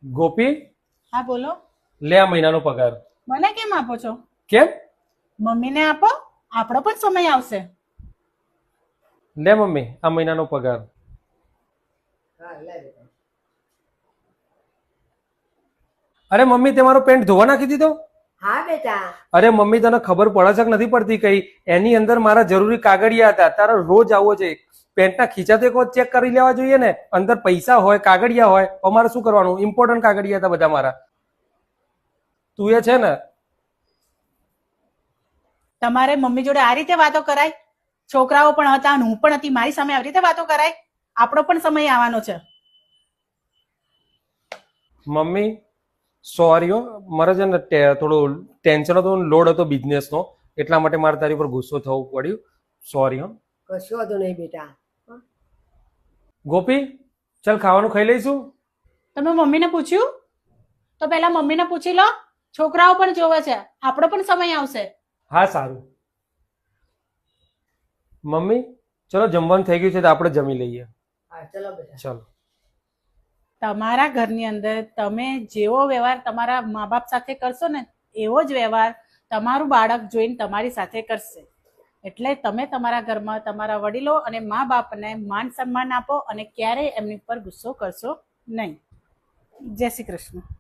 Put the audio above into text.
ગોપી, હા બોલો. લે આ મહિનાનો પગાર. મને કેમ આપો છો? કેમ? મમ્મીને આપો, આપણો પણ સમય આવશે. લે મમ્મી આ મહિનાનો પગાર. અરે મમ્મી તે મારો પેન્ટ ધોવા નાખી દીધો? હા બેટા. અરે મમ્મી તને ખબર પડે છે કે નથી પડતી કઈ? એની અંદર મારા જરૂરી કાગળિયા હતા. તારો રોજ આવો છે. પેન્ટના ખીચા તો એક વખત ચેક કરી લેવા જોઈએ ને. અંદર પૈસા હોય, કાગળિયા હોય. અમારે શું કરવાનું? ઇમ્પોર્ટન્ટ કાગળિયા હતા બધા મારા. તું એ છે ને તમારે મમ્મી જોડે આ રીતે વાતો કરાય? છોકરાઓ પણ હતા અને હું પણ હતી, મારી સામે આવી રીતે વાતો કરાય? આપણો પણ સમય આવવાનો છે. મમ્મી સોરી હો, મારે છે ને થોડું ટેન્શન હતું, લોડ હતો બિઝનેસનો, એટલા માટે મારે તારી પર ગુસ્સો થવું પડ્યું. સોરી હો. કશો વાંધો નહીં બેટા. ગોપી ચાલ ખાવાનું ખાઈ લઈશું. તમે મમ્મીને પૂછ્યું? તો પહેલા મમ્મીને પૂછી લો. છોકરાઓ પણ જોવે છે, આપણો પણ સમય આવશે. હા સારું. મમ્મી ચલો જમવાનું થઈ ગયું છે તો આપણે જમી લઈએ. હા ચલો બેટા. ચલો. તમારા ઘરની અંદર તમે જેવો વ્યવહાર તમારા મા બાપ સાથે કરશો ને, એવો જ વ્યવહાર તમારું બાળક જોઈને તમારી સાથે કરશે. એટલે તમે તમારા ઘરમાં તમારા વડીલો અને મા બાપને માન સન્માન આપો અને ક્યારેય એમની પર ગુસ્સો કરશો નહીં. જય શ્રી કૃષ્ણ.